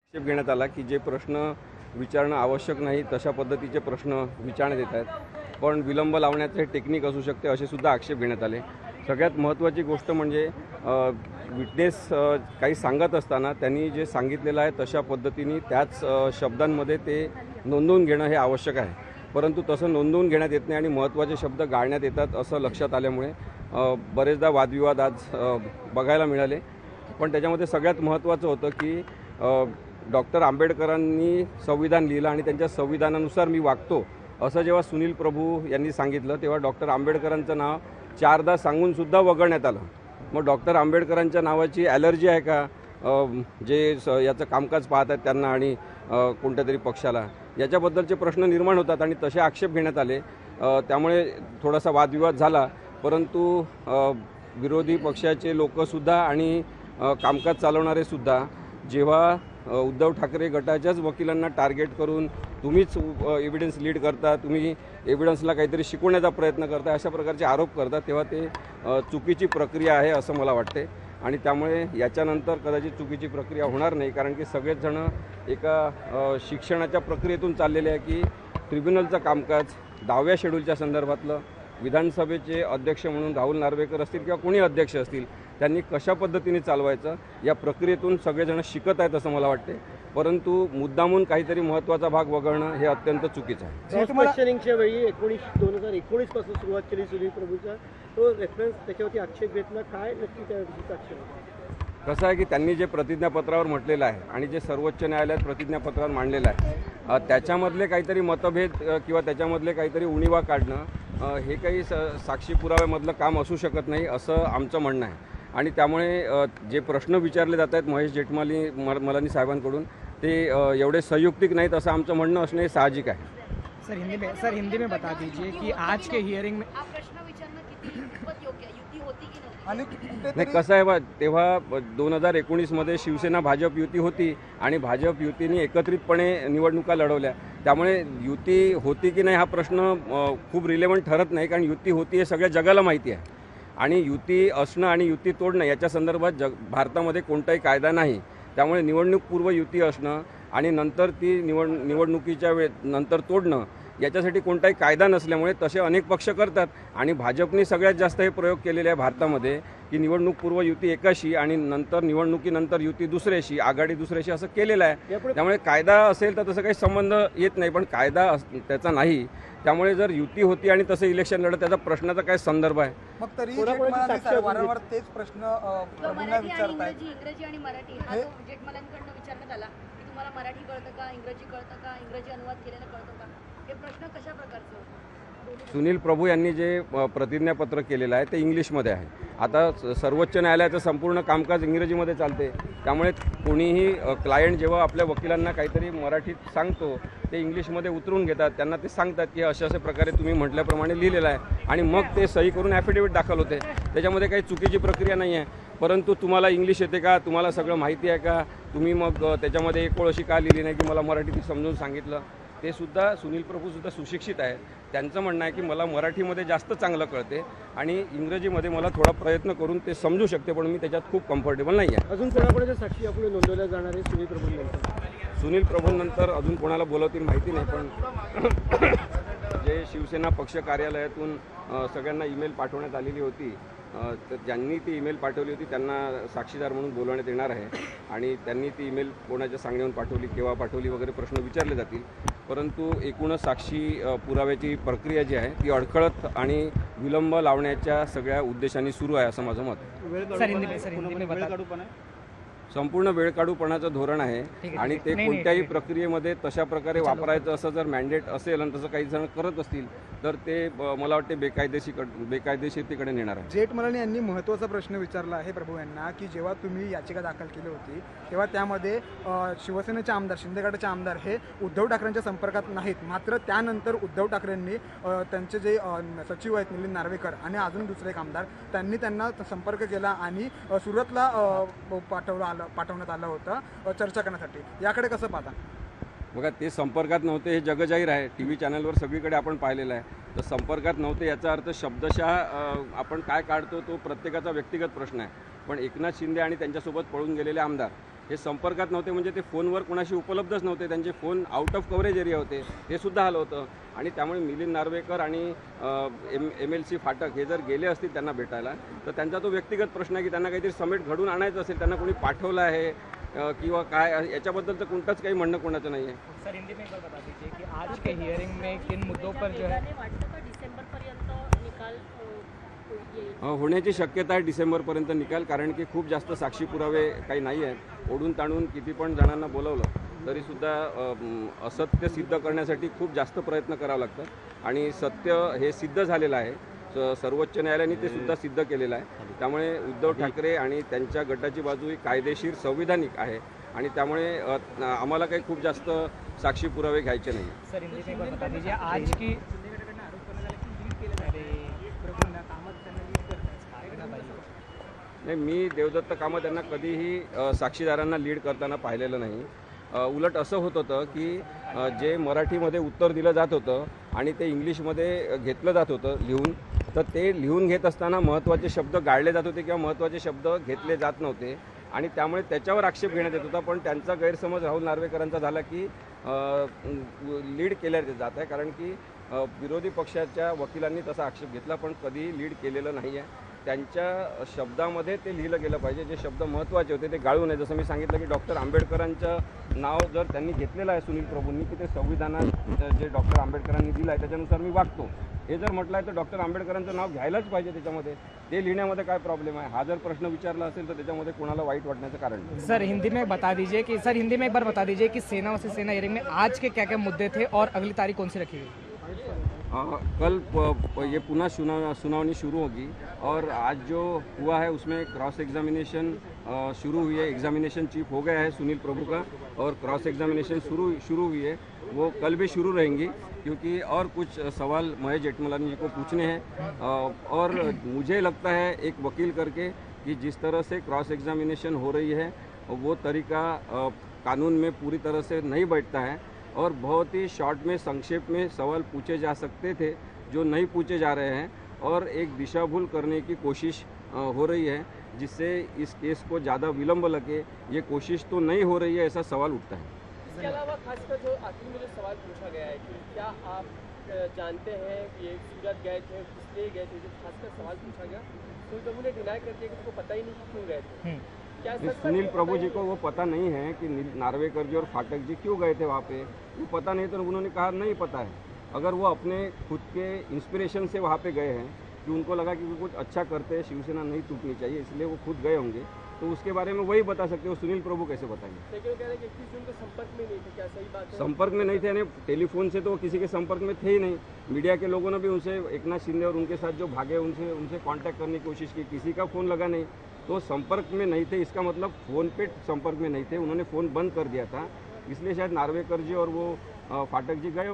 आक्षेप घेण्यात आला की जे प्रश्न विचारणं आवश्यक नाही तशा पद्धतीचे प्रश्न विचारण्यात येत आहेत, पण विलंब लावण्याचे टेक्निक असू शकते असे सुद्धा आक्षेप घेण्यात आले. सगळ्यात महत्त्वाची गोष्ट म्हणजे विटनेस काही सांगत असताना त्यांनी जे सांगितलेलं आहे तशा पद्धतीने त्याच शब्दांमध्ये ते नोंदवून घेणं हे आवश्यक आहे, परंतु तसं नोंदवून घेण्यात येत नाही आणि महत्त्वाचे शब्द गाळण्यात येतात असं लक्षात आल्यामुळे बरेचदा वादविवाद आज बघायला मिळाले. पण त्याच्यामध्ये सगळ्यात महत्त्वाचं होतं की डॉक्टर आंबेडकरांनी संविधान लिहिलं आणि त्यांच्या संविधानानुसार मी वागतो असं जेव्हा सुनील प्रभू यांनी सांगितलं तेव्हा डॉक्टर आंबेडकरांचं नाव 4दा सांगूनसुद्धा वगळण्यात आलं. मग डॉक्टर आंबेडकरांच्या नावाची ॲलर्जी आहे का जे याचं कामकाज पाहत आहेत त्यांना आणि कोणत्या तरी पक्षाला, याच्याबद्दलचे प्रश्न निर्माण होतात आणि तसे आक्षेप घेण्यात आले. त्यामुळे थोडासा वादविवाद झाला, परंतु विरोधी पक्षाचे लोकसुद्धा आणि कामकाज चालवणारे सुद्धा जेव्हा उद्धव ठाकरे गटाच्याच वकिलांना टार्गेट करून तुम्हीच एव्हिडन्स लीड करता, तुम्ही एव्हिडन्सला काहीतरी शिकवण्याचा प्रयत्न करता, अशा प्रकारचे आरोप करतात, तेव्हा ते चुकीची प्रक्रिया आहे असं मला वाटते. आणि त्यामुळे याच्यानंतर कदाचित चुकीची प्रक्रिया होणार नाही, कारण की सगळेच जण एका शिक्षणाच्या प्रक्रियेतून चाललेले आहे की ट्रिब्युनलचं कामकाज 10व्या शेड्यूलच्या संदर्भातलं विधानसभेचे अध्यक्ष म्हणून राहुल नार्वेकर असतील किंवा कोणी अध्यक्ष असतील त्यांनी कशा पद्धतीने चालवायचं या प्रक्रियेतून सगळेजण शिकत आहेत असं मला वाटते, परंतु मुद्दामून काहीतरी महत्त्वाचा भाग वगळणं हे अत्यंत चुकीचं आहे. क्वेश्चनिंगच्या वेळी 2019 पासून सुरुवात केली सुनील प्रभूचा, तो रेफरन्स त्याच्यावरती आक्षेप घेतला, काय नक्की त्या आक्षेप? कसं आहे की त्यांनी जे प्रतिज्ञापत्रावर म्हटलेलं आहे आणि जे सर्वोच्च न्यायालयात प्रतिज्ञापत्रावर मांडलेलं आहे त्याच्यामधले काहीतरी मतभेद किंवा त्याच्यामधले काहीतरी उणिवा काढणं हे काही साक्षी पुराव्यामधलं काम असू शकत नाही असं आमचं म्हणणं आहे. आणि त्यामुळे जे प्रश्न विचारले जात आहेत महेश जेठमलानी साहेबांकडून ते एवढे संयुक्तिक नाहीत असं आमचं म्हणणं असणं हे साहजिक आहे. सर हिंदी में बता दीजिए कि आज के हियरिंग में प्रश्न विचारणं कितपत योग्य आहे? युती होती की नव्हती? नाही, कसं आहे बा, तेव्हा 2019मध्ये शिवसेना भाजप युती होती आणि भाजप युतीने एकत्रितपणे निवडणुका लढवल्या, त्यामुळे युती होती की नाही हा प्रश्न खूप रिलेव्हंट ठरत नाही, कारण युती होती हे सगळ्या जगाला माहिती आहे. आणि युती असणं आणि युती तोडणं याच्या संदर्भात भारतामध्ये कोणताही कायदा नाही, त्यामुळे निवडणूकपूर्व युती असणं आणि नंतर ती निवडणुकीच्या नंतर तोडणं याच्यासाठी कोणताही कायदा नसल्यामुळे तसे अनेक पक्ष करतात. आणि भाजपने सगळ्यात जास्त हे प्रयोग केलेले आहे भारतामध्ये की निवडणूकपूर्व युती एकाशी आणि नंतर निवडणुकीनंतर युती दुसऱ्याशी, आघाडी दुसऱ्याशी असं केलेलं आहे. त्यामुळे कायदा असेल तर तसं काही संबंध येत नाही, पण कायदा त्याचा नाही, त्यामुळे जर युती होती आणि तसं इलेक्शन लढत त्याचा प्रश्नाचा काय संदर्भ आहे? मग तरी वारंवार तेच प्रश्न इंग्रजी आणि मराठी हा जो जेठमलांकडनं विचारण्यात आला की तुम्हाला मराठी कळतं का, इंग्रजी कळतं का, इंग्रजी अनुवाद केलेलं कळतं का, हे प्रश्न कशा प्रकारचे होते? सुनील प्रभू यांनी जे प्रतिज्ञापत्र केलेलं आहे ते इंग्लिशमध्ये आहे. आता सर्वोच्च न्यायालयाचं संपूर्ण कामकाज इंग्रजीमध्ये चालते, त्यामुळे कोणीही क्लायंट जेव्हा आपल्या वकिलांना काहीतरी मराठीत सांगतो ते इंग्लिशमध्ये उतरून घेतात, त्यांना ते सांगतात की अशा प्रकारे तुम्ही म्हटल्याप्रमाणे लिहिलेलं आहे आणि मग ते सही करून ॲफिडेविट दाखल होते. त्याच्यामध्ये काही चुकीची प्रक्रिया नाही आहे, परंतु तुम्हाला इंग्लिश येते का, तुम्हाला सगळं माहिती आहे का, तुम्ही मग त्याच्यामध्ये एक ओळ अशी का लिहिली नाही की मला मराठीत समजून सांगितलं. ते सुद्धा सुनील प्रभूसुद्धा सुशिक्षित आहेत, त्यांचं म्हणणं आहे की मला मराठीमध्ये जास्त चांगलं कळते आणि इंग्रजीमध्ये मला थोडा प्रयत्न करून ते समजू शकते, पण मी त्याच्यात खूप कम्फर्टेबल नाही आहे. अजून कोणाकोणाच्या साक्षी आपले नोंदवल्या जाणार आहे सुनील प्रभूंनंतर? सुनील प्रभूंनंतर अजून कोणाला बोलवतील माहिती नाही, पण जे शिवसेना पक्ष कार्यालयातून सगळ्यांना ईमेल पाठवण्यात आलेली होती, तर ज्यांनी ती ईमेल पाठवली होती त्यांना साक्षीदार म्हणून बोलवण्यात येणार आहे आणि त्यांनी ती ईमेल कोणाच्या सांगण्यावरून पाठवली, केव्हा पाठवली वगैरे प्रश्न विचारले जातील. परंतु एकूणच साक्षी पुराव्याची प्रक्रिया जी आहे ती अडखळत आणि विलंब लावण्याच्या सगळ्या उद्देशांनी सुरू आहे असं माझं मत. संपूर्ण वेळकाढूपणाचं धोरण आहे आणि ते कोणत्याही प्रक्रियेमध्ये तशा प्रकारे वापरायचं असं जर मॅन्डेट असेल आणि तसं काही जण करत असतील तर ते मला वाटते बेकायदेशीरतेकडे नेणार आहे. जेठमलानी यांनी महत्त्वाचा प्रश्न विचारला आहे प्रभू यांना की जेव्हा तुम्ही याचिका दाखल केली होती तेव्हा त्यामध्ये शिवसेनेचे आमदार, शिंदे गटाचे आमदार हे उद्धव ठाकरेंच्या संपर्कात नाहीत, मात्र त्यानंतर उद्धव ठाकरेंनी त्यांचे जे सचिव आहेत निलीन नार्वेकर आणि अजून दुसरे एक आमदार त्यांनी त्यांना संपर्क केला आणि सुरतला पाठवण्यात आलं होतं चर्चा करण्यासाठी. याकडे कसं पाहता? बघा, ते संपर्कात नव्हते हे जगजाहीर आहे, टी व्ही चॅनलवर सगळीकडे आपण पाहिलेलं आहे. तर संपर्कात नव्हते याचा अर्थ शब्दशः आपण काय काढतो तो प्रत्येकाचा व्यक्तिगत प्रश्न आहे, पण एकनाथ शिंदे आणि त्यांच्यासोबत पळून गेलेले आमदार हे संपर्कात नव्हते म्हणजे ते फोनवर कोणाशी उपलब्धच नव्हते, त्यांचे phone out of coverage area होते, ते सुद्धा आलं होतं. आणि त्यामुळे मिलिंद नार्वेकर आणि MLC फाटक हे जर गेले असतील त्यांना भेटायला, तर त्यांचा तो व्यक्तिगत प्रश्न आहे की त्यांना काहीतरी समेट घडून आणायचं असेल, त्यांना कोणी पाठवलं आहे किंवा काय, याच्याबद्दल तर कोणतंच काही म्हणणं कोणाचं नाही आहे. सर हिंदी में एक बार बता दीजिए कि आज के हियरिंग में किन मुद्दों पर जो है वाटतं का डिसेंबरपर्यंत निकाल येईल? होण्याची शक्यता आहे डिसेंबरपर्यंत निकाल, कारण की खूप जास्त साक्षी पुरावे काही नाही आहेत. ओढून ताणून किती पण जणांना बोलवलं तरीसुद्धा असत्य सिद्ध करण्यासाठी खूप जास्त प्रयत्न करावं लागतं आणि सत्य हे सिद्ध झालेलं आहे. सर्वोच्च न्यायालयाने ते सुद्धा सिद्ध केलेलं आहे. त्यामुळे उद्धव ठाकरे आणि त्यांच्या गटाची बाजू ही कायदेशीर संविधानिक आहे आणि त्यामुळे आम्हाला काही खूप जास्त साक्षी पुरावे घ्यायचे नाही. सर हिंदी में एक बार बता दीजिए आज की नाही, मी देवदत्त कामत यांना कधीही साक्षीदारांना लीड करताना पाहिलेलं नाही. उलट असं होत होतं की जे मराठीमध्ये उत्तर दिलं जात होतं आणि ते इंग्लिशमध्ये घेतलं जात होतं लिहून, तर ते लिहून घेत असताना महत्त्वाचे शब्द गाळले जात होते किंवा महत्त्वाचे शब्द घेतले जात नव्हते आणि त्यामुळे त्याच्यावर आक्षेप घेण्यात येत होता. पण त्यांचा गैरसमज राहुल नार्वेकरांचा झाला की लीड केल्या जात आहे, कारण की विरोधी पक्षाच्या वकिलांनी तसा आक्षेप घेतला पण कधीही लीड केलेलं नाही आहे. त्यांच्या शब्दामध्ये ते लिहिलं गेलं पाहिजे, जे शब्द महत्त्वाचे होते ते गाळू नये. जसं मी सांगितलं की डॉक्टर आंबेडकरांचं नाव जर त्यांनी घेतलेलं आहे सुनील प्रभूंनी की ते संविधानात जे डॉक्टर आंबेडकरांनी दिलं आहे त्याच्यानुसार मी वागतो, हे जर म्हटलं आहे तर डॉक्टर आंबेडकरांचं नाव घ्यायलाच पाहिजे त्याच्यामध्ये. ते लिहिण्यामध्ये काय प्रॉब्लेम आहे? हा जर प्रश्न विचारला असेल तर त्याच्यामध्ये कोणाला वाईट वाटण्याचं कारण नाही. सर हिंदी में बता दीजिए कि सर हिंदी में एक बार बता दीजिए कि सेना वर्सेस सेना हियरिंग में आज के क्या क्या मुद्दे थे और अगली तारीख कौन सी रखी हुई? कल ये पुनः सुनावनी शुरू होगी और आज जो हुआ है उसमें क्रॉस एग्जामिनेशन शुरू हुई है. एग्जामिनेशन चीफ हो गया है सुनील प्रभु का और क्रॉस एग्जामिनेशन शुरू हुई है. वो कल भी शुरू रहेंगी क्योंकि और कुछ सवाल महेश जेठमलानी जी को पूछने हैं. और मुझे लगता है एक वकील करके कि जिस तरह से क्रॉस एग्जामिनेशन हो रही है वो तरीका कानून में पूरी तरह से नहीं बैठता है और बहुत ही शॉर्ट में संक्षेप में सवाल पूछे जा सकते थे जो नहीं पूछे जा रहे हैं और एक दिशा भूल करने की कोशिश हो रही है, जिससे इस केस को ज़्यादा विलंब लगे. ये कोशिश तो नहीं हो रही है, ऐसा सवाल उठता है. इसके अलावा खासकर जो आखिर में जो सवाल पूछा गया है कि क्या आप जानते हैं कि ये सूरत गए थे, किसलिए गए थे, जो खासकर सवाल पूछा गया सुनील प्रभु ने डिनाई कर दिया कि उनको पता ही नहीं कि क्यों गए थे. क्या सुनील प्रभु जी को वो पता नहीं है कि नार्वेकर जी और फाटक जी क्यों गए थे वहाँ पे, वो पता नहीं, तो उन्होंने कहा नहीं पता है. अगर वो अपने खुद के इंस्पिरेशन से वहाँ पे गए हैं कि उनको लगा कि वो कुछ अच्छा करते हैं, शिवसेना नहीं टूटनी चाहिए, इसलिए वो खुद गए होंगे, तो उसके बारे में वही बता सकते हो. सुनील प्रभु कैसे बताएंगे? लेकिन वो कह रहे हैं कि 21 जून को संपर्क में नहीं थे, क्या सही बात है? संपर्क में नहीं थे यानी टेलीफोन से तो वो किसी के संपर्क में थे ही नहीं. मीडिया के लोगों ने भी उनसे, एकनाथ शिंदे और उनके साथ जो भागे उनसे कांटेक्ट करने की कोशिश की, किसी का फ़ोन लगा नहीं. तो संपर्क में नहीं थे इसका मतलब फ़ोन पे संपर्क में नहीं थे, उन्होंने फ़ोन बंद कर दिया था, इसलिए शायद नार्वेकर जी और वो फाटक जी गए.